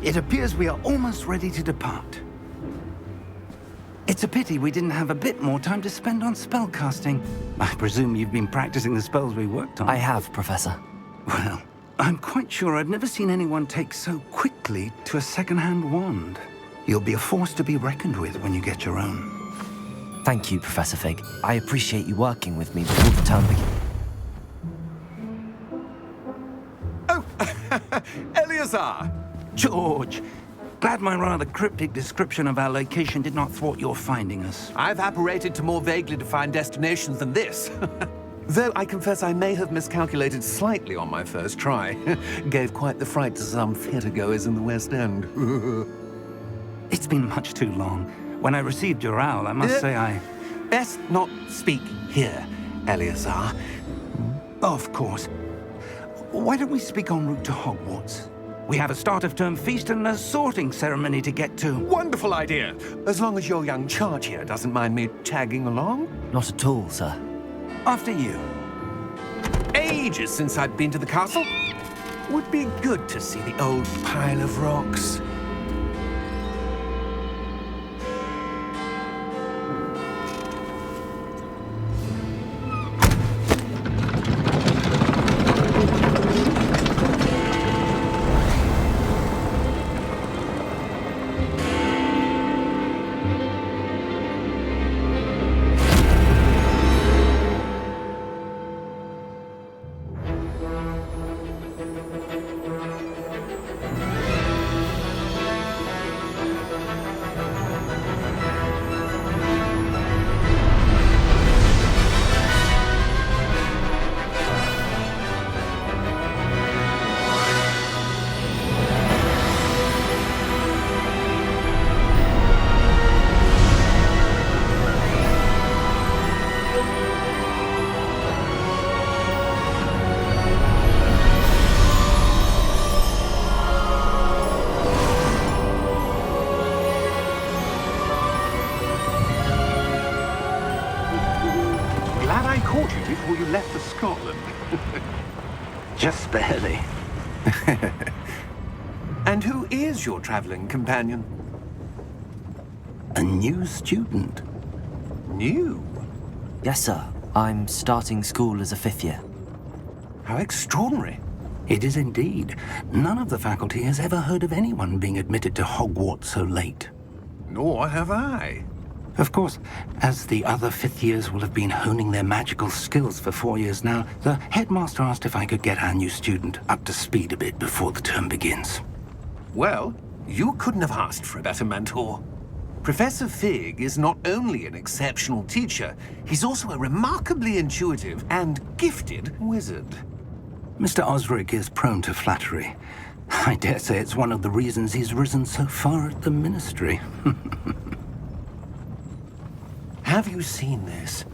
It appears we are almost ready to depart. It's a pity we didn't have a bit more time to spend on spellcasting. I presume you've been practicing the spells we worked on. I have, Professor. Well, I'm quite sure I've never seen anyone take so quickly to a second-hand wand. You'll be a force to be reckoned with when you get your own. Thank you, Professor Fig. I appreciate you working with me before the term begins. Oh, Eleazar! George! Glad my rather cryptic description of our location did not thwart your finding us. I've apparated to more vaguely defined destinations than this. Though I confess I may have miscalculated slightly on my first try. Gave quite the fright to some theatergoers in the West End. It's been much too long. When I received your owl, I must say I... Best not speak here, Eleazar. Of course. Why don't we speak en route to Hogwarts? We have a start-of-term feast and a sorting ceremony to get to. Wonderful idea! As long as your young charge here doesn't mind me tagging along. Not at all, sir. After you. Ages since I'd been to the castle. Would be good to see the old pile of rocks. Before you left for Scotland. Just barely. And who is your traveling companion? A new student. New? Yes, sir. I'm starting school as a 5th year. How extraordinary. It is indeed. None of the faculty has ever heard of anyone being admitted to Hogwarts so late. Nor have I. Of course, as the other 5th years will have been honing their magical skills for 4 years now, the headmaster asked if I could get our new student up to speed a bit before the term begins. Well, you couldn't have asked for a better mentor. Professor Fig is not only an exceptional teacher, he's also a remarkably intuitive and gifted wizard. Mr. Osric is prone to flattery. I dare say it's one of the reasons he's risen so far at the ministry. Have you seen this?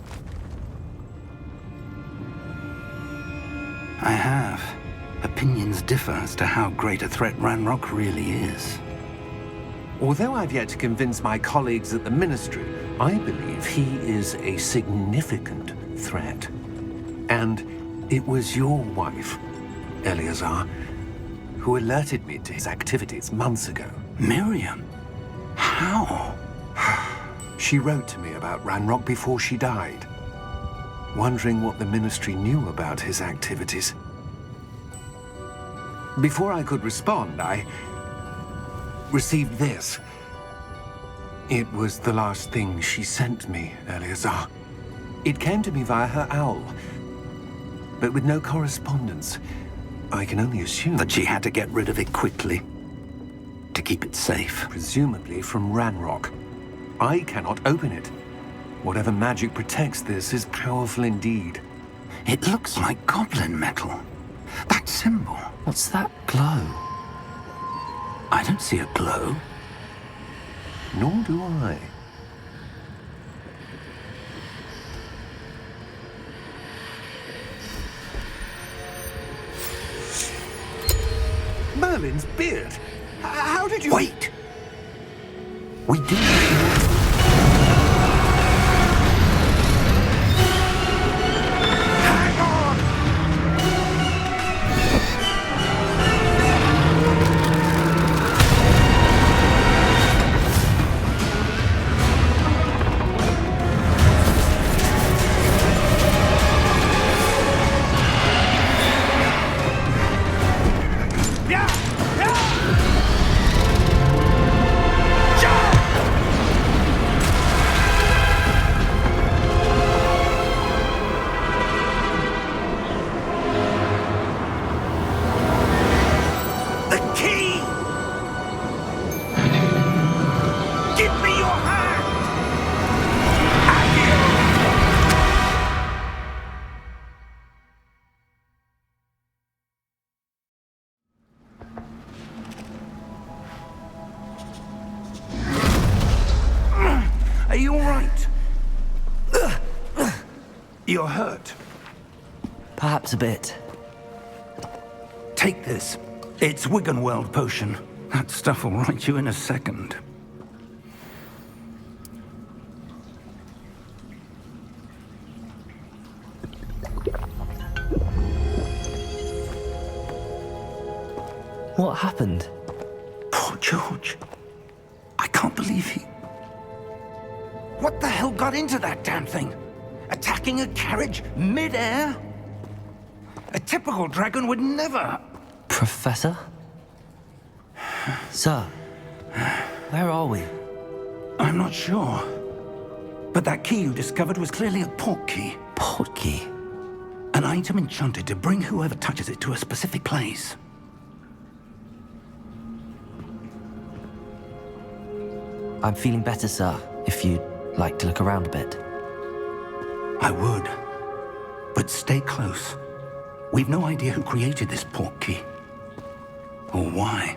I have. Opinions differ as to how great a threat Ranrock really is. Although I've yet to convince my colleagues at the Ministry, I believe he is a significant threat. And it was your wife, Eleazar, who alerted me to his activities months ago. Miriam? How? She wrote to me about Ranrock before she died, wondering what the Ministry knew about his activities. Before I could respond, I received this. It was the last thing she sent me, Eleazar. It came to me via her owl, but with no correspondence. I can only assume That she had to get rid of it quickly, to keep it safe. presumably from Ranrock. I cannot open it. Whatever magic protects this is powerful indeed. It looks like goblin metal. That symbol. What's that glow? I don't see a glow. Nor do I. Merlin's beard. How did you... Wait! We do... Hang on! You're hurt. Perhaps a bit. Take this. It's Wiggenweld potion. That stuff will right you in a second. What happened? Poor George. I can't believe he... What the hell got into that damn thing? Attacking a carriage mid-air? A typical dragon would never... Professor? Sir, where are we? I'm not sure. But that key you discovered was clearly a port key. Port key? An item enchanted to bring whoever touches it to a specific place. I'm feeling better, sir, if you'd like to look around a bit. I would. But stay close. We've no idea who created this port key. Or why.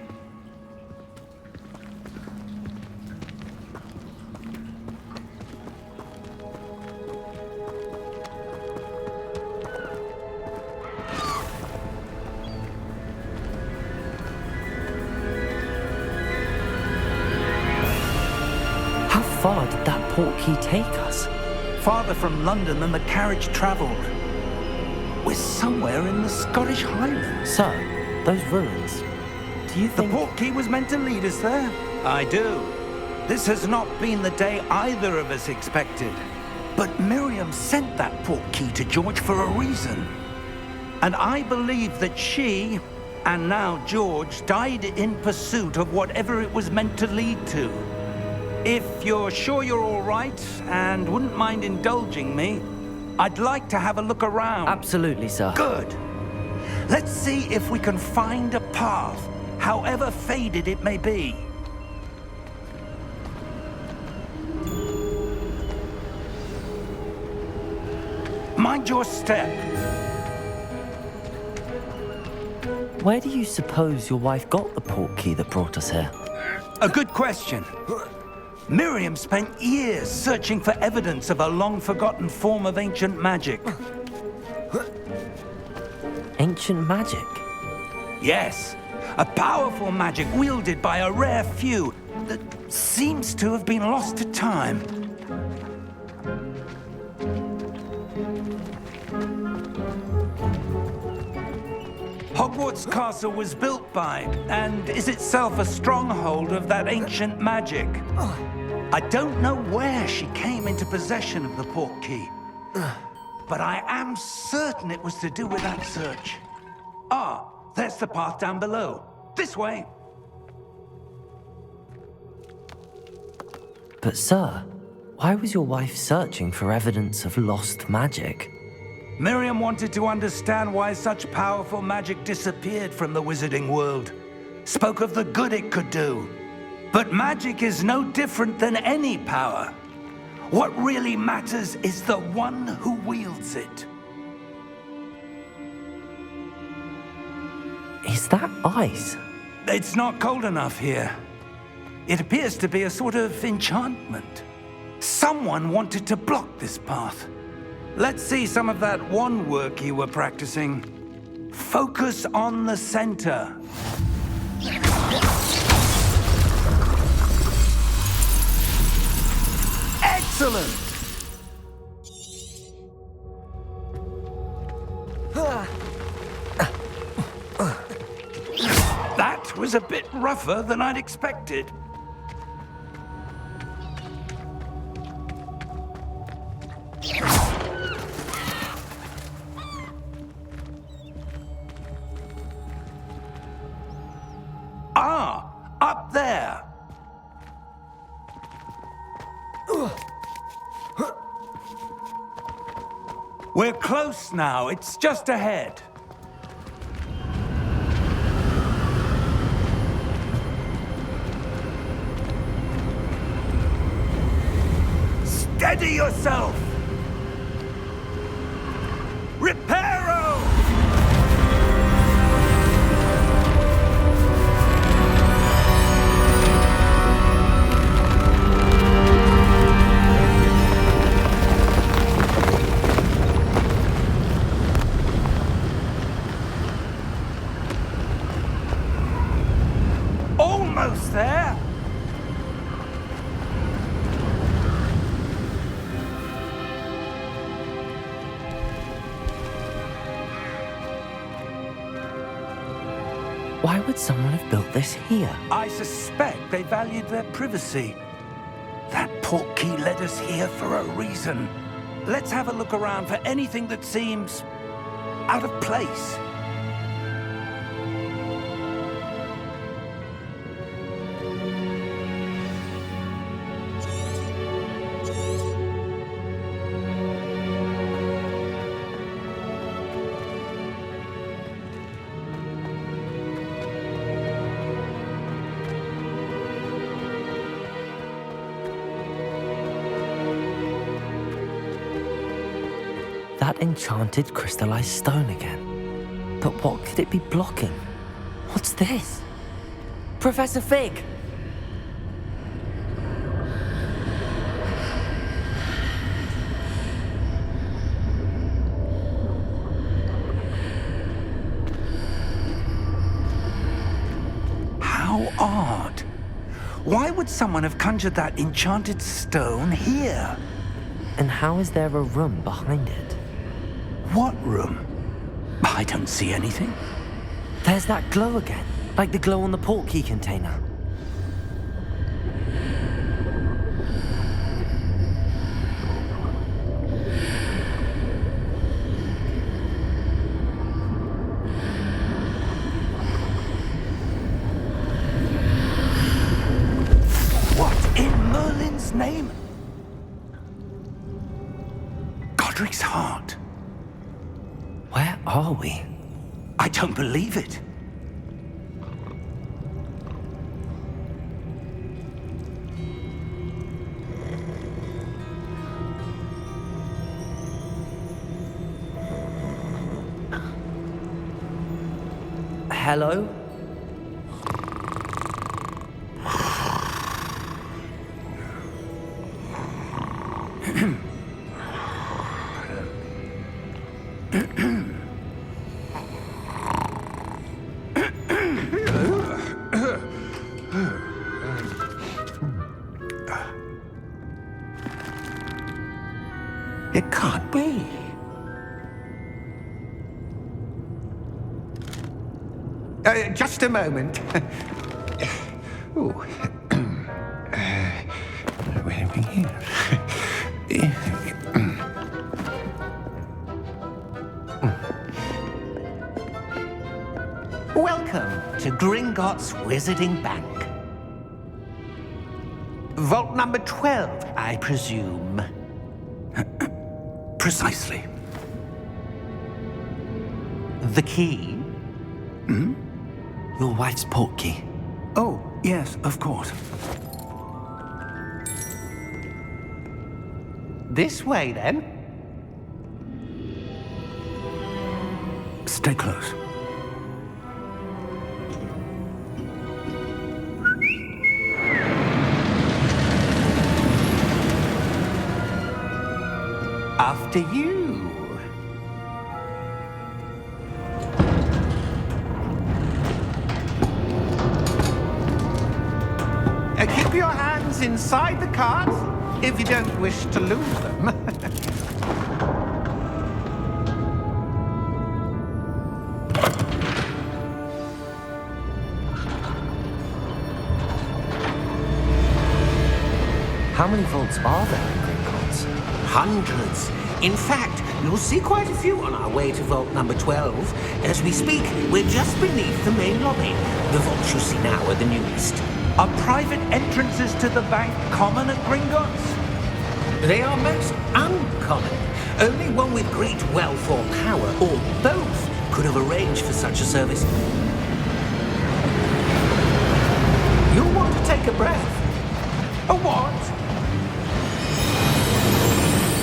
How far did that port key take us? Farther from London than the carriage travelled. We're somewhere in the Scottish Highlands. Sir, those ruins. Do you The think... port key was meant to lead us there? I do. This has not been the day either of us expected. But Miriam sent that port key to George for a reason. And I believe that she, and now George, died in pursuit of whatever it was meant to lead to. If you're sure you're all right and wouldn't mind indulging me, I'd like to have a look around. Absolutely, sir. Good. Let's see if we can find a path, however faded it may be. Mind your step. Where do you suppose your wife got the port key that brought us here? A good question. Miriam spent years searching for evidence of a long-forgotten form of ancient magic. Ancient magic? Yes, a powerful magic wielded by a rare few that seems to have been lost to time. Hogwarts Castle was built by, and is itself a stronghold of that ancient magic. I don't know where she came into possession of the port key, but I am certain it was to do with that search. Ah, there's the path down below. This way. But sir, why was your wife searching for evidence of lost magic? Miriam wanted to understand why such powerful magic disappeared from the wizarding world. Spoke of the good it could do. But magic is no different than any power. What really matters is the one who wields it. Is that ice? It's not cold enough here. It appears to be a sort of enchantment. Someone wanted to block this path. Let's see some of that wand work you were practicing. Focus on the center. Excellent! That was a bit rougher than I'd expected. Ah, up there. We're close now. It's just ahead. Steady yourself! Reparo! Almost there. Why would someone have built this here? I suspect they valued their privacy. That portkey led us here for a reason. Let's have a look around for anything that seems out of place. That enchanted crystallized stone again. But what could it be blocking? What's this? Professor Fig! How odd. Why would someone have conjured that enchanted stone here? And how is there a room behind it? What room? I don't see anything. There's that glow again, like the glow on the portkey container. What in Merlin's name? Godric's heart. Where are we? I don't believe it. Hello? It can't be. Just a moment. Ooh. Where are we here? Welcome to Gringotts Wizarding Bank. Vault number 12, I presume. Precisely. The key? Your wife's portkey. Oh, yes, of course. This way, then. Stay close. After you. Keep your hands inside the cart if you don't wish to lose them. How many vaults are there in Gringotts? Hundreds. In fact, you'll see quite a few on our way to vault number 12. As we speak, we're just beneath the main lobby. The vaults you see now are the newest. Are private entrances to the bank common at Gringotts? They are most uncommon. Only one with great wealth or power, or both, could have arranged for such a service. You'll want to take a breath. A what?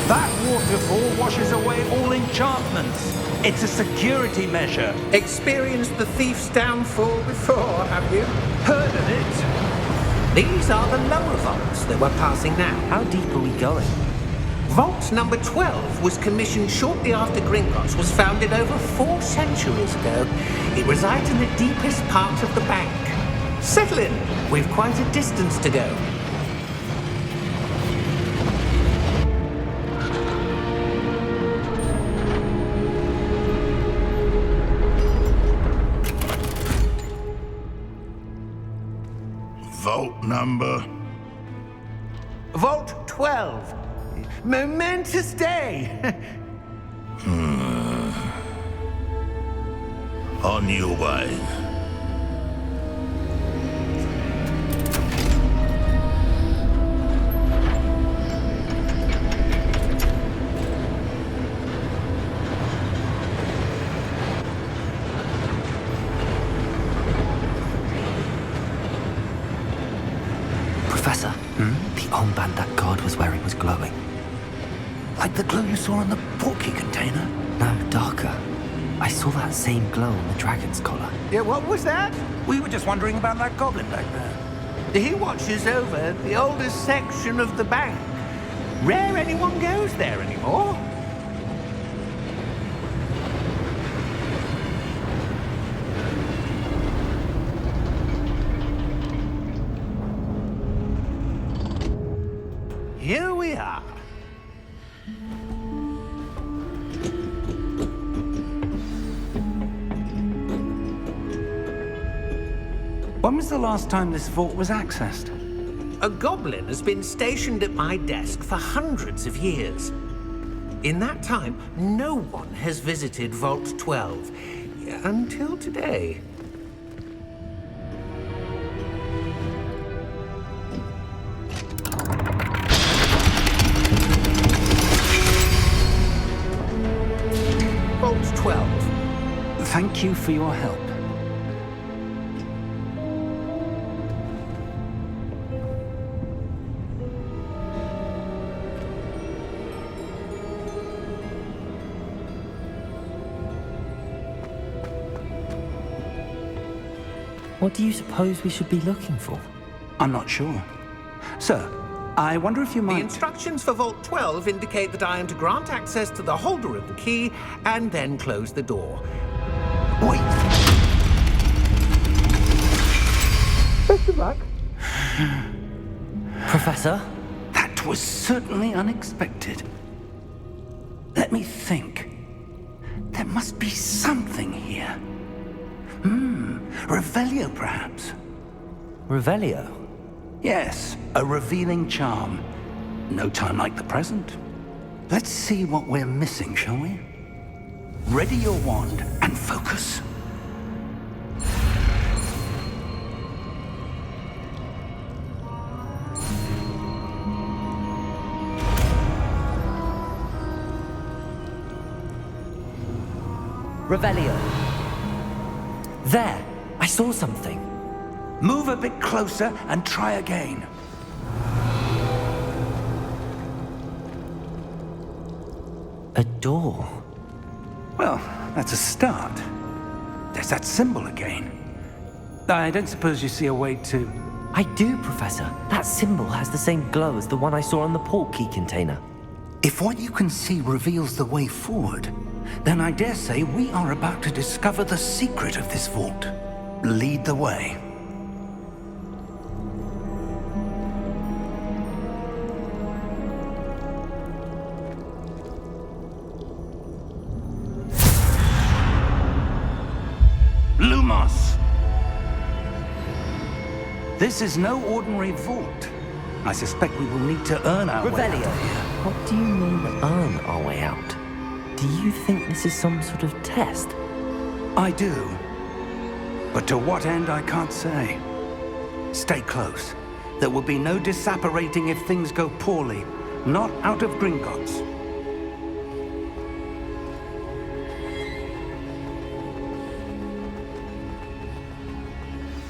That waterfall washes away all enchantments. It's a security measure. Experienced the thief's downfall before, have you? Heard of it? These are the lower vaults that we're passing now. How deep are we going? Vault number 12 was commissioned shortly after Gringotts was founded over 4 centuries ago. It resides in the deepest part of the bank. Settle in. We've quite a distance to go. Vault number? Vault 12. Momentous day. On your way. Professor, the armband that guard was wearing was glowing. Like the glow you saw in the portkey container? No, darker. I saw that same glow on the dragon's collar. Yeah, what was that? We were just wondering about that goblin back there. He watches over the oldest section of the bank. Rare anyone goes there anymore. Here we are. When was the last time this vault was accessed? A goblin has been stationed at my desk for hundreds of years. In that time, no one has visited Vault 12 until today. Vault 12. Thank you for your help. What do you suppose we should be looking for? I'm not sure. Sir, I wonder if you The might... instructions for Vault 12 indicate that I am to grant access to the holder of the key and then close the door. Wait! Best of luck. Professor? That was certainly unexpected. Let me think. There must be something here. Revelio, perhaps? Revelio? Yes, a revealing charm. No time like the present. Let's see what we're missing, shall we? Ready your wand and focus. Revelio. There! I saw something. Move a bit closer and try again. A door. Well, that's a start. There's that symbol again. I don't suppose you see a way to... I do, Professor. That symbol has the same glow as the one I saw on the portkey container. If what you can see reveals the way forward, then I dare say we are about to discover the secret of this vault. Lead the way. Lumos! This is no ordinary vault. I suspect we will need to earn our way out Revelio. of here. What do you mean, earn our way out? Do you think this is some sort of test? I do. But to what end, I can't say. Stay close. There will be no disapparating if things go poorly. Not out of Gringotts.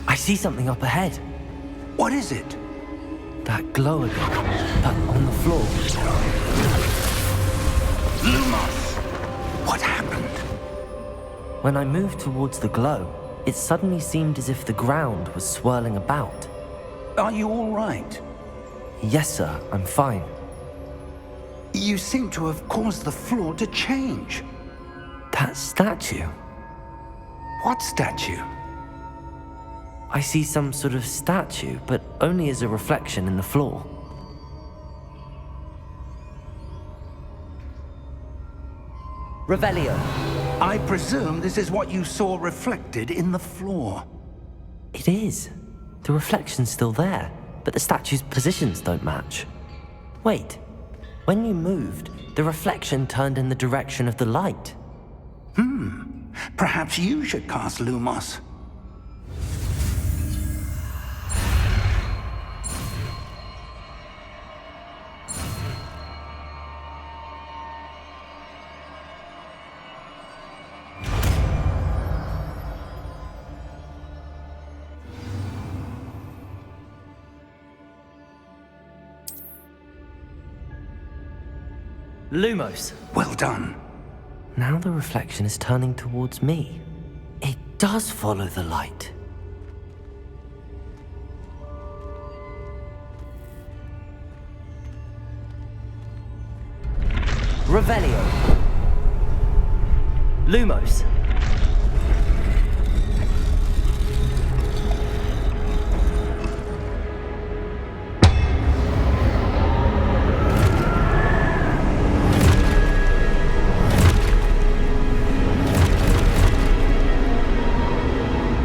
I see something up ahead. What is it? That glow again, but on the floor. Lumos! What happened? When I moved towards the glow, it suddenly seemed as if the ground was swirling about. Are you all right? Yes, sir, I'm fine. You seem to have caused the floor to change. That statue? What statue? I see some sort of statue, but only as a reflection in the floor. Revelio. I presume this is what you saw reflected in the floor. It is. The reflection's still there, but the statue's positions don't match. Wait. When you moved, the reflection turned in the direction of the light. Perhaps you should cast Lumos. Lumos. Well done. Now the reflection is turning towards me. It does follow the light. Revelio. Lumos.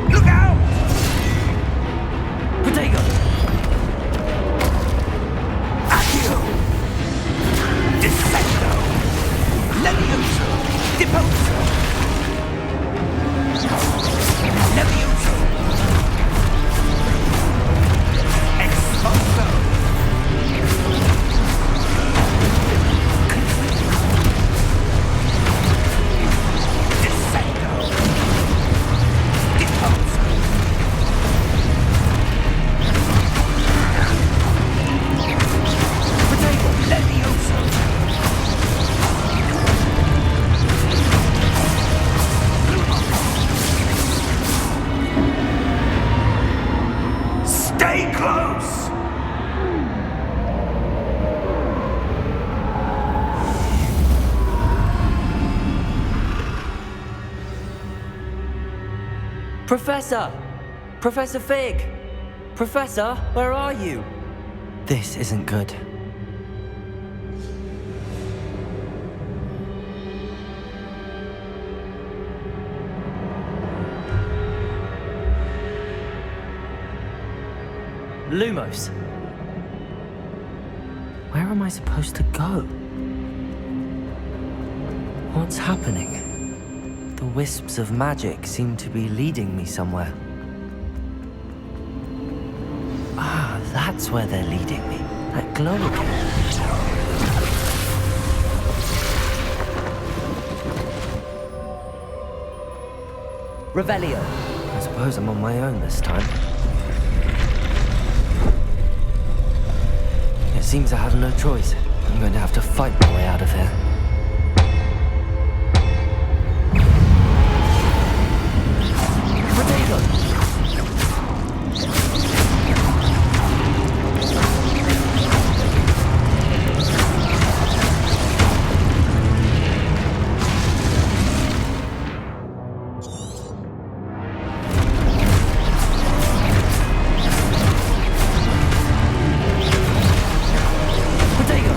Look out! Protego. Accio! Descendo! Levioso! Deposo! Levioso! Exposo! Descendo! Deposo! Protego. Levioso! Stay close! Professor! Professor Fig! Professor, where are you? This isn't good. Lumos. Where am I supposed to go? What's happening? The wisps of magic seem to be leading me somewhere. Ah, that's where they're leading me. That glow again. Revelio. I suppose I'm on my own this time. It seems I have no choice. I'm going to have to fight my way out of here. Protego. Protego.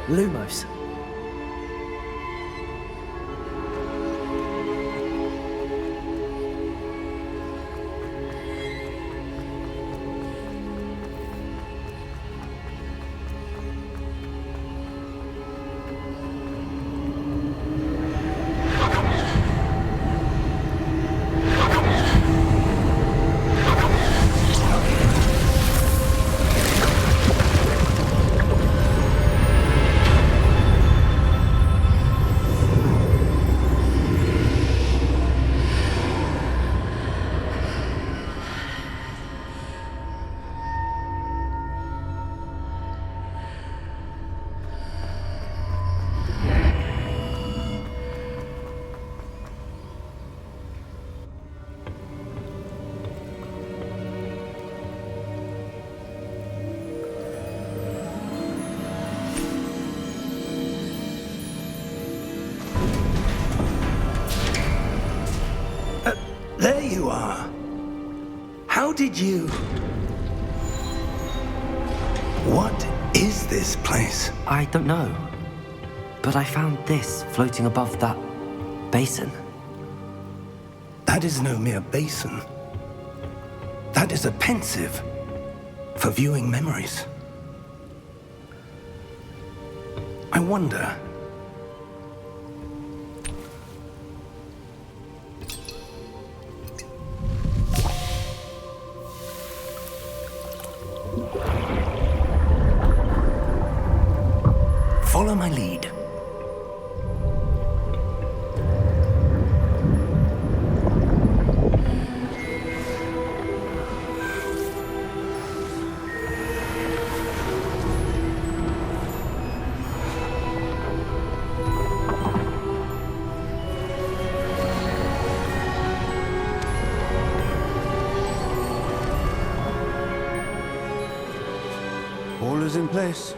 Lumos. There you are. How did you... What is this place? I don't know. But I found this floating above that basin. That is no mere basin. That is a pensive for viewing memories. I wonder... Follow my lead. All is in place.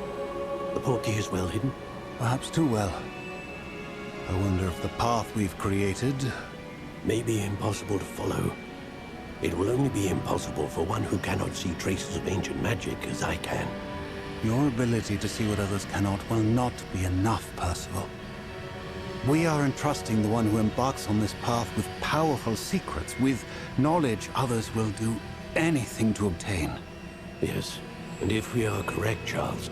The portkey is well hidden. Perhaps too well. I wonder if the path we've created... May be impossible to follow. It will only be impossible for one who cannot see traces of ancient magic as I can. Your ability to see what others cannot will not be enough, Percival. We are entrusting the one who embarks on this path with powerful secrets, with knowledge others will do anything to obtain. Yes, and if we are correct, Charles,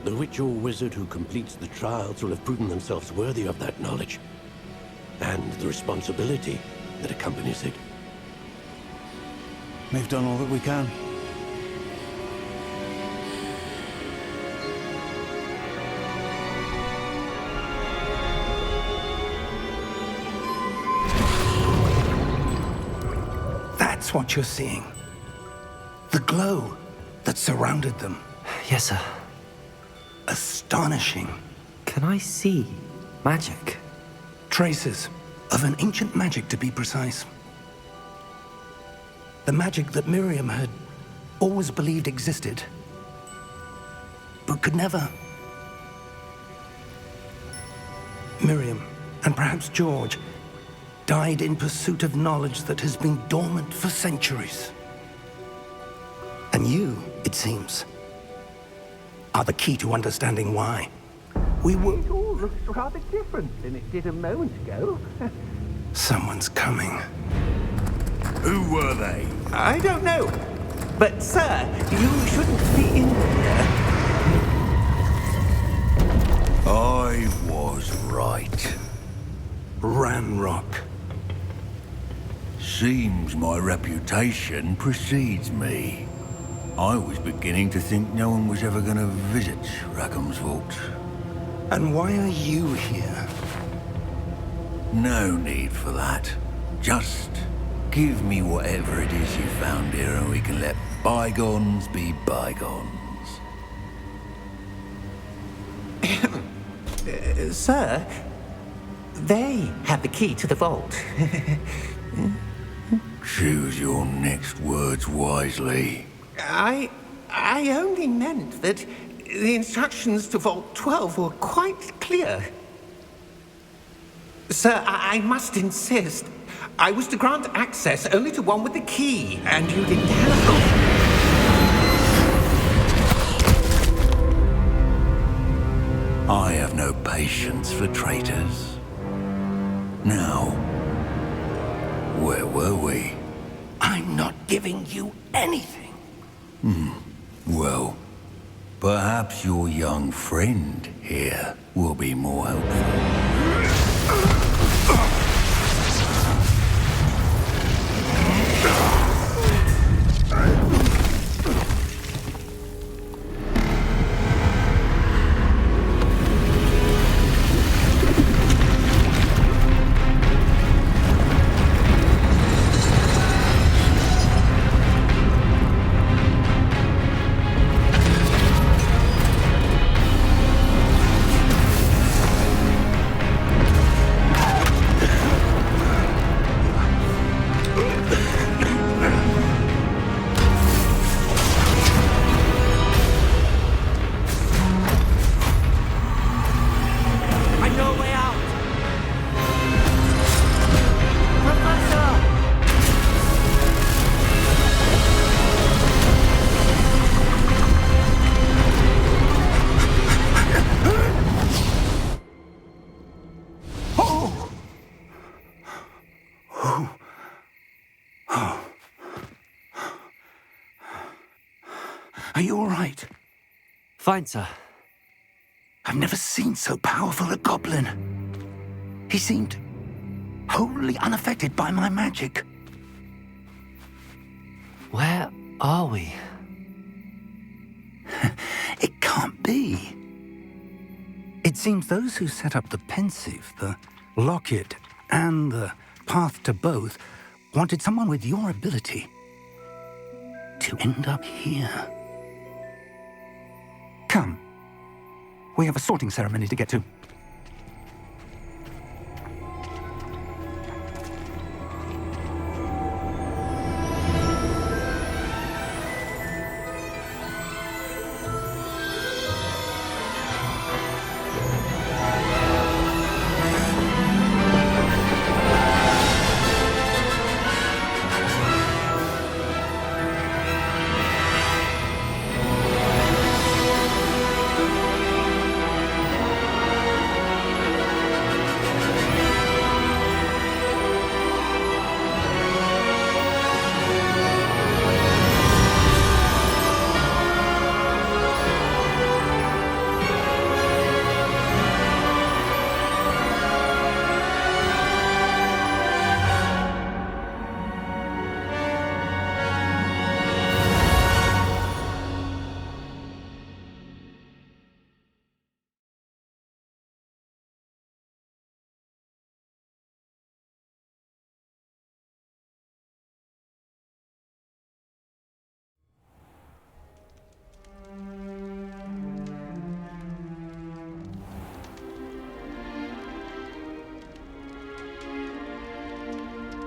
the witch or wizard who completes the trials will have proven themselves worthy of that knowledge. And the responsibility that accompanies it. We've done all that we can. That's what you're seeing. The glow that surrounded them. Yes, sir. Astonishing. Can I see magic? Traces of an ancient magic, to be precise. The magic that Miriam had always believed existed, but could never. Miriam, and perhaps George, died in pursuit of knowledge that has been dormant for centuries. And you, it seems, are the key to understanding why. We were... It all looks rather different than it did a moment ago. Someone's coming. Who were they? I don't know. But, sir, you shouldn't be in here. I was right. Ranrock. Seems my reputation precedes me. I was beginning to think no one was ever going to visit Rackham's vault. And why are you here? No need for that. Just give me whatever it is you found here and we can let bygones be bygones. Sir, they have the key to the vault. Choose your next words wisely. I only meant that the instructions to Vault 12 were quite clear. Sir, I must insist. I was to grant access only to one with the key, and you didn't have... I have no patience for traitors. Now, where were we? I'm not giving you anything. Well, perhaps your young friend here will be more helpful. Are you all right? Fine, sir. I've never seen so powerful a goblin. He seemed wholly unaffected by my magic. Where are we? It can't be. It seems those who set up the pensive, the locket, and the path to both wanted someone with your ability to end up here. Come. We have a sorting ceremony to get to.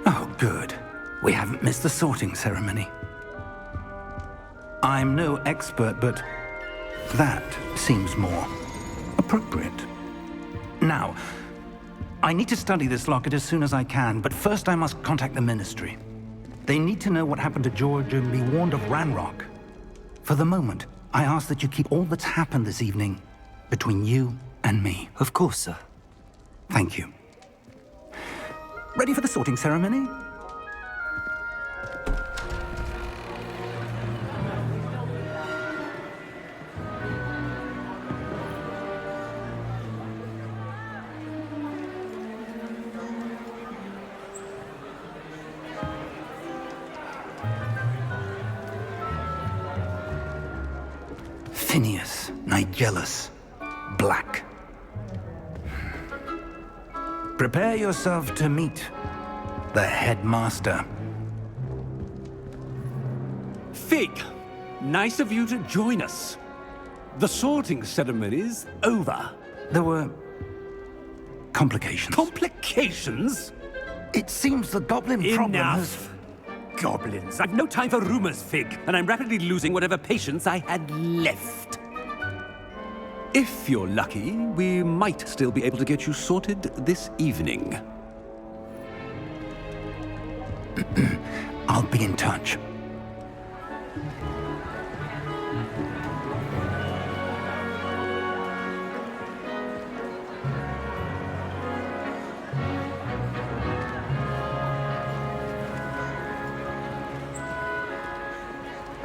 Oh, good. We haven't missed the sorting ceremony. I'm no expert, but that seems more appropriate. Now, I need to study this locket as soon as I can, but first I must contact the Ministry. They need to know what happened to George and be warned of Ranrock. For the moment, I ask that you keep all that's happened this evening between you and me. Of course, sir. Thank you. Ready for the sorting ceremony? Phineas, Nigellus, Black. Prepare yourself to meet the headmaster. Fig, nice of you to join us. The sorting ceremony's over. There were complications. Complications? It seems the goblin problem has... Enough. Goblins. I've no time for rumors, Fig, and I'm rapidly losing whatever patience I had left. If you're lucky, we might still be able to get you sorted this evening. I'll be in touch.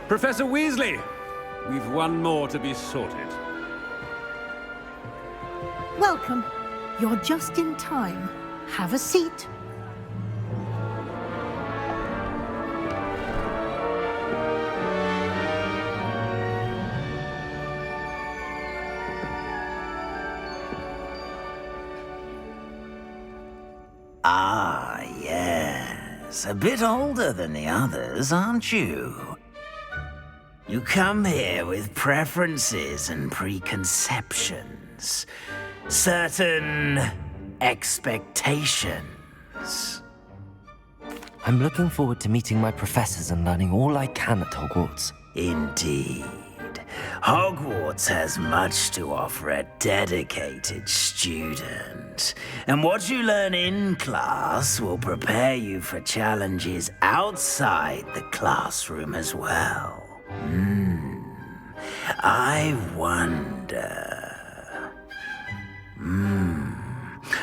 Professor Weasley, we've one more to be sorted. Welcome. You're just in time. Have a seat. Ah, yes. A bit older than the others, aren't you? You come here with preferences and preconceptions. Certain expectations. I'm looking forward to meeting my professors and learning all I can at Hogwarts. Indeed. Hogwarts has much to offer a dedicated student. And what you learn in class will prepare you for challenges outside the classroom as well. I wonder...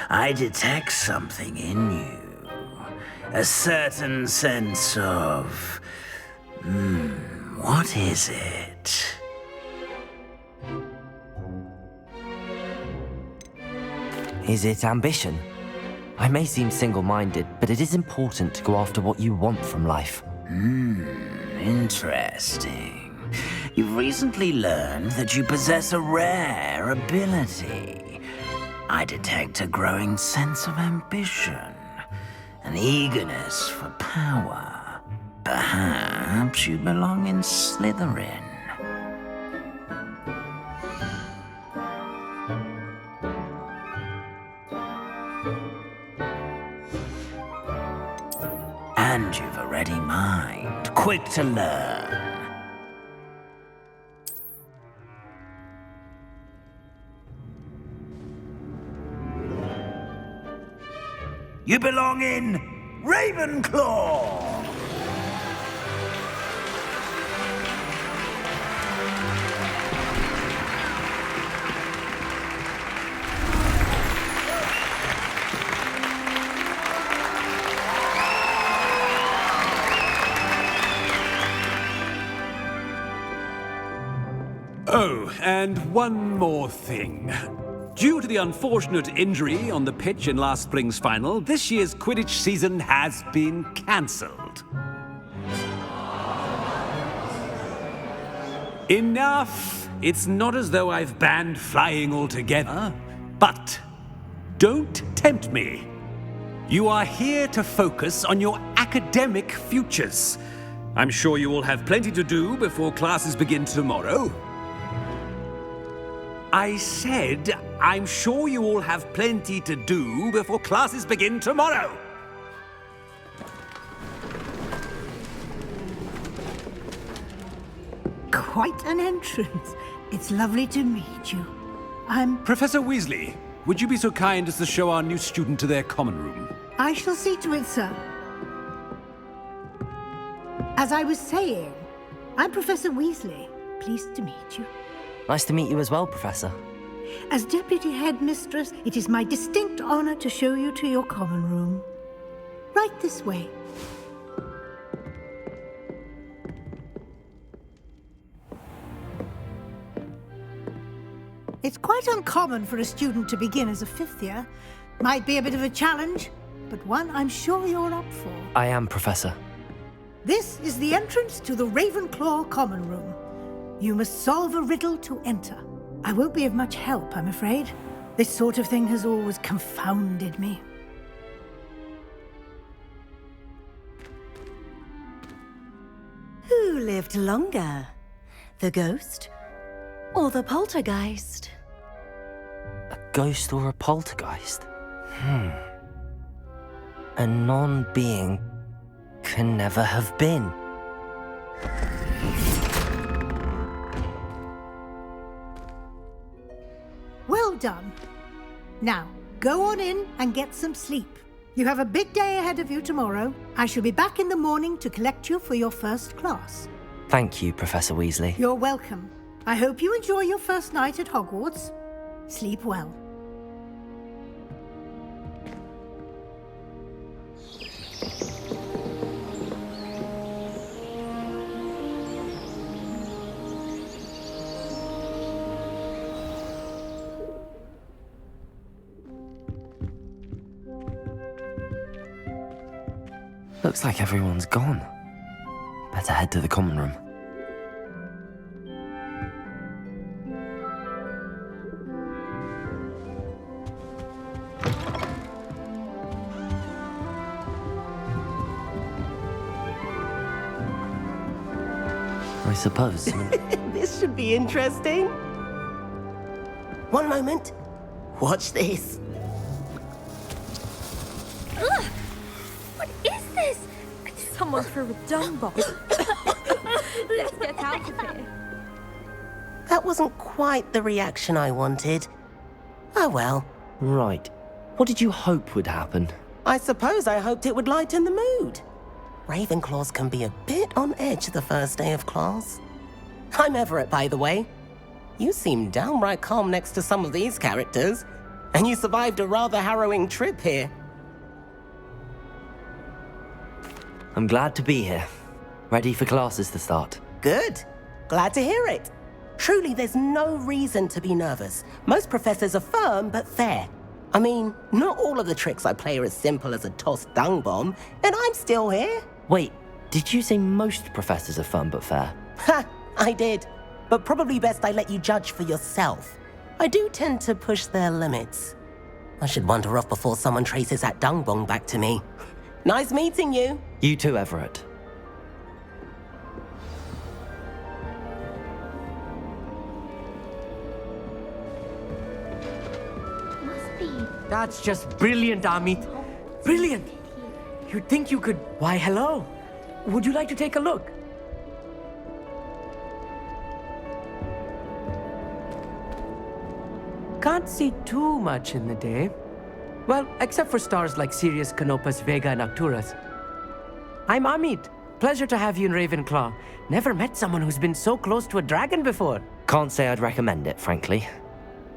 I detect something in you. A certain sense of... what is it? Is it ambition? I may seem single-minded, but it is important to go after what you want from life. Interesting. You've recently learned that you possess a rare ability. I detect a growing sense of ambition, an eagerness for power. Perhaps you belong in Slytherin. And you've a ready mind, quick to learn. You belong in Ravenclaw! Oh, and one more thing. Due to the unfortunate injury on the pitch in last spring's final, this year's Quidditch season has been cancelled. Enough! It's not as though I've banned flying altogether, but don't tempt me. You are here to focus on your academic futures. I'm sure you will have plenty to do before classes begin tomorrow. I said, I'm sure you all have plenty to do before classes begin tomorrow. Quite an entrance. It's lovely to meet you. Professor Weasley, would you be so kind as to show our new student to their common room? I shall see to it, sir. As I was saying, I'm Professor Weasley. Pleased to meet you. Nice to meet you as well, Professor. As Deputy Headmistress, it is my distinct honor to show you to your common room. Right this way. It's quite uncommon for a student to begin as a fifth year. Might be a bit of a challenge, but one I'm sure you're up for. I am, Professor. This is the entrance to the Ravenclaw common room. You must solve a riddle to enter. I won't be of much help, I'm afraid. This sort of thing has always confounded me. Who lived longer? The ghost or the poltergeist? A ghost or a poltergeist? A non-being can never have been. Well done. Now, go on in and get some sleep. You have a big day ahead of you tomorrow. I shall be back in the morning to collect you for your first class. Thank you, Professor Weasley. You're welcome. I hope you enjoy your first night at Hogwarts. Sleep well. Looks like everyone's gone. Better head to the common room. I suppose. This should be interesting. One moment. Watch this. Ugh! What is this? Someone threw a dung bomb. Let's get out of here. That wasn't quite the reaction I wanted. Oh well. Right. What did you hope would happen? I suppose I hoped it would lighten the mood. Ravenclaws can be a bit on edge the first day of class. I'm Everett, by the way. You seem downright calm next to some of these characters, and you survived a rather harrowing trip here. I'm glad to be here. Ready for classes to start. Good. Glad to hear it. Truly, there's no reason to be nervous. Most professors are firm but fair. I mean, not all of the tricks I play are as simple as a tossed dung bomb, and I'm still here. Wait, did you say most professors are fun but fair? Ha! I did. But probably best I let you judge for yourself. I do tend to push their limits. I should wander off before someone traces that dung bomb back to me. Nice meeting you. You too, Everett. That's just brilliant, Amit. Brilliant. You'd think you could... Why, hello. Would you like to take a look? Can't see too much in the day. Well, except for stars like Sirius, Canopus, Vega, and Arcturus. I'm Amit. Pleasure to have you in Ravenclaw. Never met someone who's been so close to a dragon before. Can't say I'd recommend it, frankly.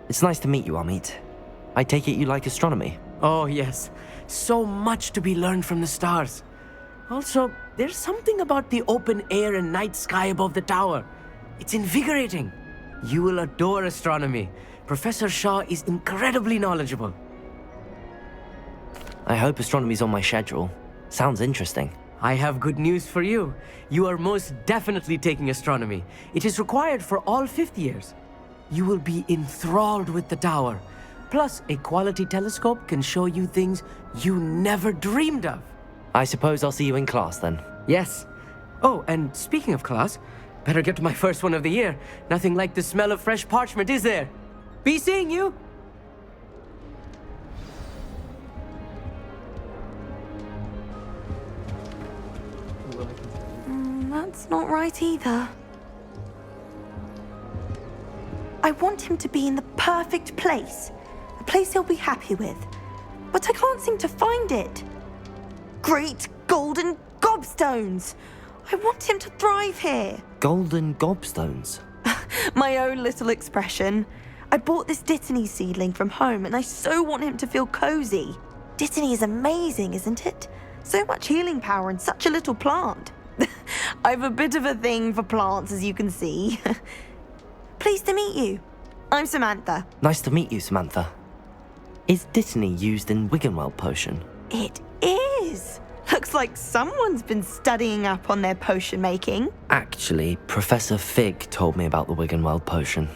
It's nice to meet you, Amit. I take it you like astronomy? Oh, yes. So much to be learned from the stars. Also, there's something about the open air and night sky above the tower. It's invigorating. You will adore astronomy. Professor Shaw is incredibly knowledgeable. I hope astronomy's on my schedule. Sounds interesting. I have good news for you. You are most definitely taking astronomy. It is required for all fifth years. You will be enthralled with the tower. Plus, a quality telescope can show you things you never dreamed of. I suppose I'll see you in class then. Yes. Oh, and speaking of class, better get to my first one of the year. Nothing like the smell of fresh parchment, is there? Be seeing you! That's not right either. I want him to be in the perfect place. A place he'll be happy with. But I can't seem to find it. Great golden gobstones! I want him to thrive here. Golden gobstones? My own little expression. I bought this Dittany seedling from home and I so want him to feel cozy. Dittany is amazing, isn't it? So much healing power in such a little plant. I've a bit of a thing for plants, as you can see. Pleased to meet you. I'm Samantha. Nice to meet you, Samantha. Is Dittany used in Wiggenweld potion? It is. Looks like someone's been studying up on their potion making. Actually, Professor Fig told me about the Wiggenweld potion.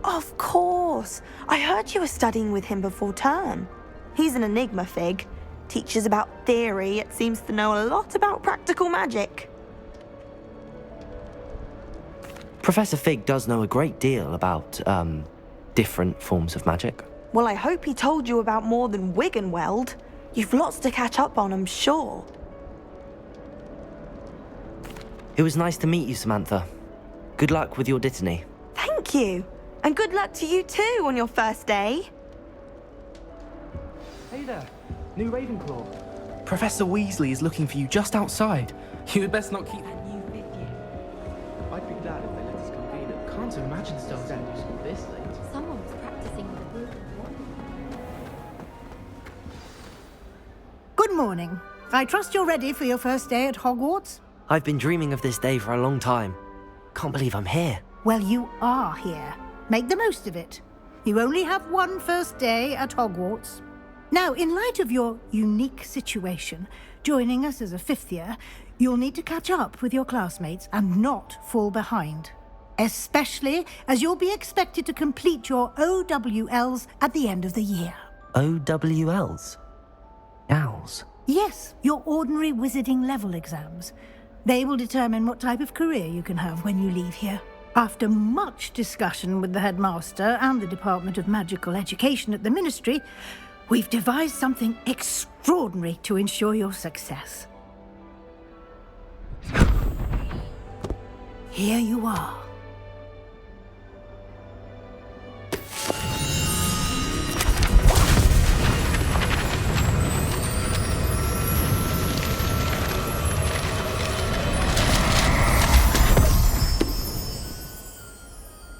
Of course. I heard you were studying with him before term. He's an enigma, Fig. Teaches about theory, yet seems to know a lot about practical magic. Professor Fig does know a great deal about, different forms of magic. Well, I hope he told you about more than Wiggenweld. You've lots to catch up on, I'm sure. It was nice to meet you, Samantha. Good luck with your Dittany. Thank you. And good luck to you too on your first day. Hey there, new Ravenclaw. Professor Weasley is looking for you just outside. You'd best not keep... I'd be glad if they let us convene it. Can't imagine stars end school this late. Someone's practicing the blue. Good morning. I trust you're ready for your first day at Hogwarts? I've been dreaming of this day for a long time. Can't believe I'm here. Well, you are here. Make the most of it. You only have one first day at Hogwarts. Now, in light of your unique situation, joining us as a fifth year, you'll need to catch up with your classmates and not fall behind. Especially as you'll be expected to complete your OWLs at the end of the year. OWLs? Owls? Yes, your ordinary wizarding level exams. They will determine what type of career you can have when you leave here. After much discussion with the headmaster and the Department of Magical Education at the Ministry, we've devised something extraordinary to ensure your success. Here you are.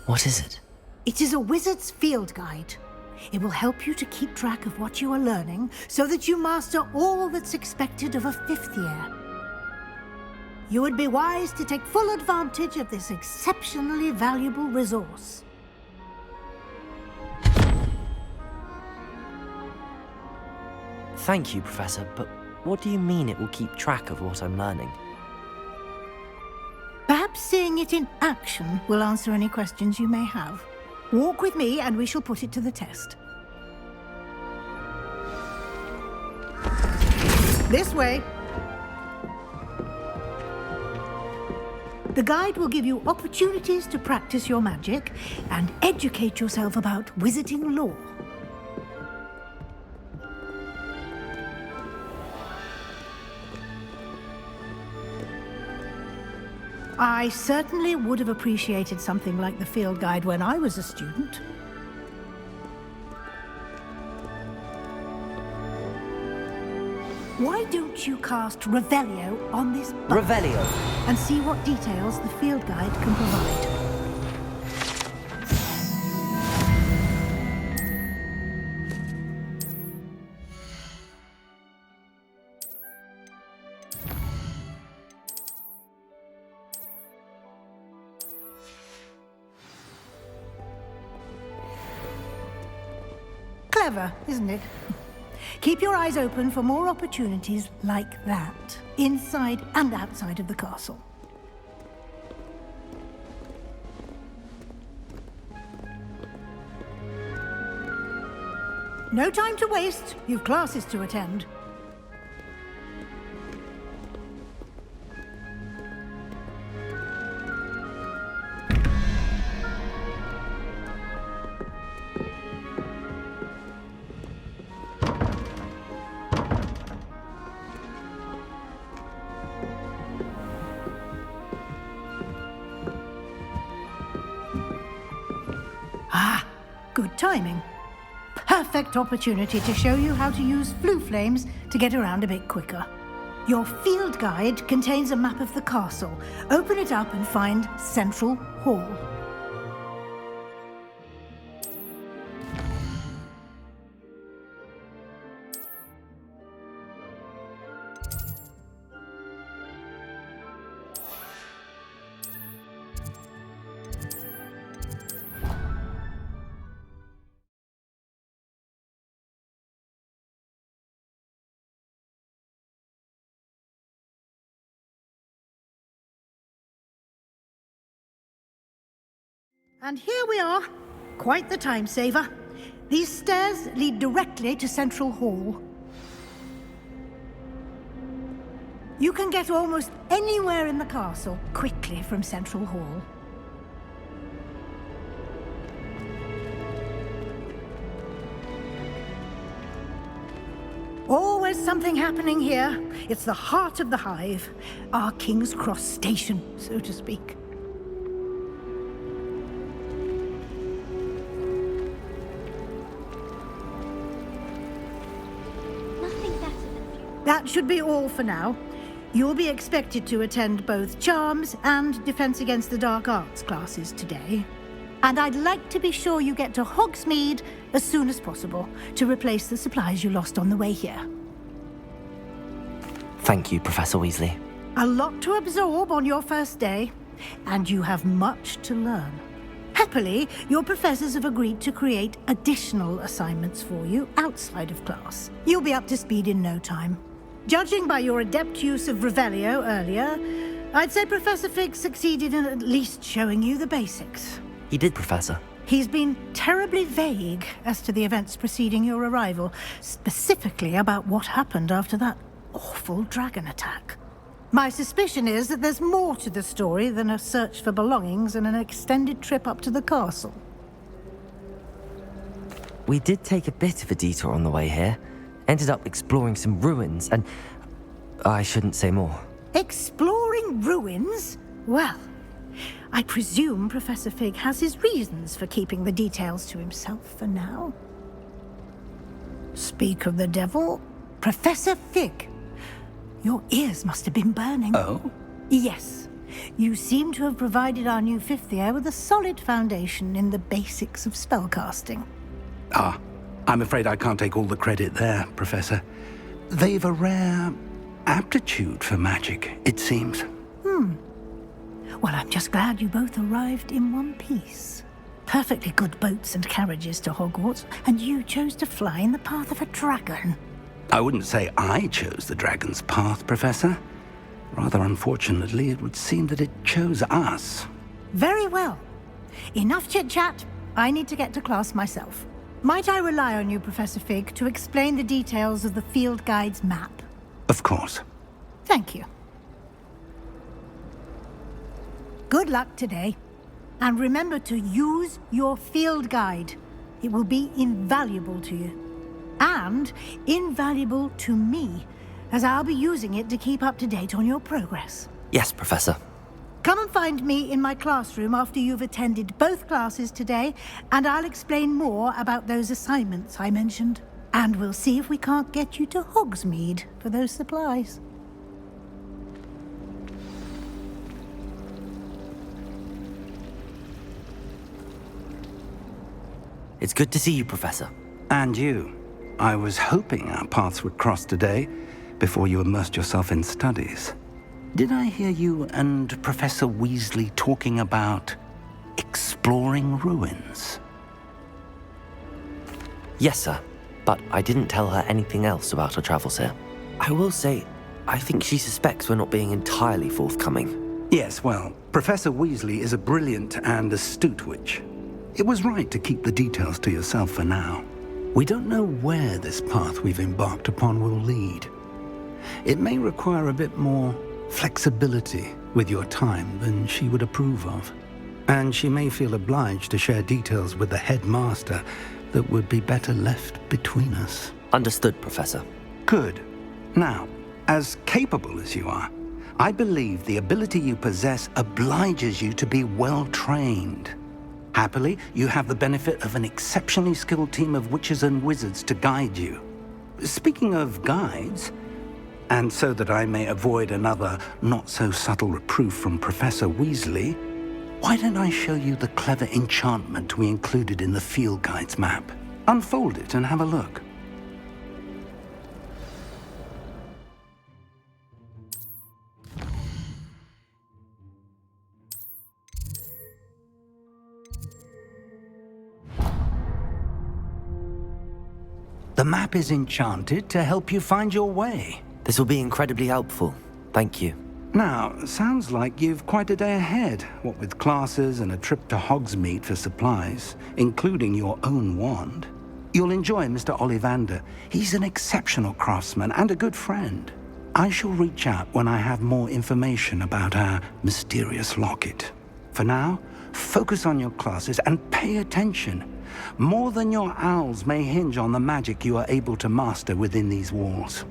What is it? It is a wizard's field guide. It will help you to keep track of what you are learning so that you master all that's expected of a fifth year. you would be wise to take full advantage of this exceptionally valuable resource. Thank you, Professor, but what do you mean it will keep track of what I'm learning? Perhaps seeing it in action will answer any questions you may have. Walk with me and we shall put it to the test. This way. The guide will give you opportunities to practice your magic and educate yourself about wizarding lore. I certainly would have appreciated something like the field guide when I was a student. Why don't you cast Revelio on this button Revelio. and see what details the field guide can provide? Clever, isn't it? Keep your eyes open for more opportunities like that, inside and outside of the castle. No time to waste. You've classes to attend. Good timing. Perfect opportunity to show you how to use flue flames to get around a bit quicker. Your field guide contains a map of the castle. Open it up and find Central Hall. And here we are. Quite the time saver. These stairs lead directly to Central Hall. You can get almost anywhere in the castle quickly from Central Hall. Always something happening here. It's the heart of the hive. Our King's Cross station, so to speak. That should be all for now. You'll be expected to attend both Charms and Defense Against the Dark Arts classes today. And I'd like to be sure you get to Hogsmeade as soon as possible to replace the supplies you lost on the way here. Thank you, Professor Weasley. A lot to absorb on your first day, and you have much to learn. Happily, your professors have agreed to create additional assignments for you outside of class. You'll be up to speed in no time. Judging by your adept use of Revelio earlier, I'd say Professor Fig succeeded in at least showing you the basics. He did, Professor. He's been terribly vague as to the events preceding your arrival, specifically about what happened after that awful dragon attack. My suspicion is that there's more to the story than a search for belongings and an extended trip up to the castle. We did take a bit of a detour on the way here. Ended up exploring some ruins, and I shouldn't say more. Exploring ruins? Well, I presume Professor Fig has his reasons for keeping the details to himself for now. Speak of the devil, Professor Fig. Your ears must have been burning. Oh? Yes. You seem to have provided our new fifth year with a solid foundation in the basics of spellcasting. Ah, I'm afraid I can't take all the credit there, Professor. They've a rare aptitude for magic, it seems. Well, I'm just glad you both arrived in one piece. Perfectly good boats and carriages to Hogwarts, and you chose to fly in the path of a dragon. I wouldn't say I chose the dragon's path, Professor. Rather unfortunately, it would seem that it chose us. Very well. Enough chit-chat. I need to get to class myself. Might I rely on you, Professor Fig, to explain the details of the field guide's map? Of course. Thank you. Good luck today. And remember to use your field guide. It will be invaluable to you. And invaluable to me, as I'll be using it to keep up to date on your progress. Yes, Professor. Come and find me in my classroom after you've attended both classes today, and I'll explain more about those assignments I mentioned. And we'll see if we can't get you to Hogsmeade for those supplies. It's good to see you, Professor. And you. I was hoping our paths would cross today, before you immersed yourself in studies. Did I hear you and Professor Weasley talking about exploring ruins? Yes, sir. But I didn't tell her anything else about our travels here. I will say, I think she suspects we're not being entirely forthcoming. Yes, well, Professor Weasley is a brilliant and astute witch. It was right to keep the details to yourself for now. We don't know where this path we've embarked upon will lead. It may require a bit more flexibility with your time than she would approve of. And she may feel obliged to share details with the headmaster that would be better left between us. Understood, Professor. Good. Now, as capable as you are, I believe the ability you possess obliges you to be well trained. Happily, you have the benefit of an exceptionally skilled team of witches and wizards to guide you. Speaking of guides, and so that I may avoid another not-so-subtle reproof from Professor Weasley, why don't I show you the clever enchantment we included in the field guide's map? Unfold it and have a look. The map is enchanted to help you find your way. This will be incredibly helpful. Thank you. Now, sounds like you've quite a day ahead, what with classes and a trip to Hogsmeade for supplies, including your own wand. You'll enjoy Mr. Ollivander. He's an exceptional craftsman and a good friend. I shall reach out when I have more information about our mysterious locket. For now, focus on your classes and pay attention. More than your owls may hinge on the magic you are able to master within these walls.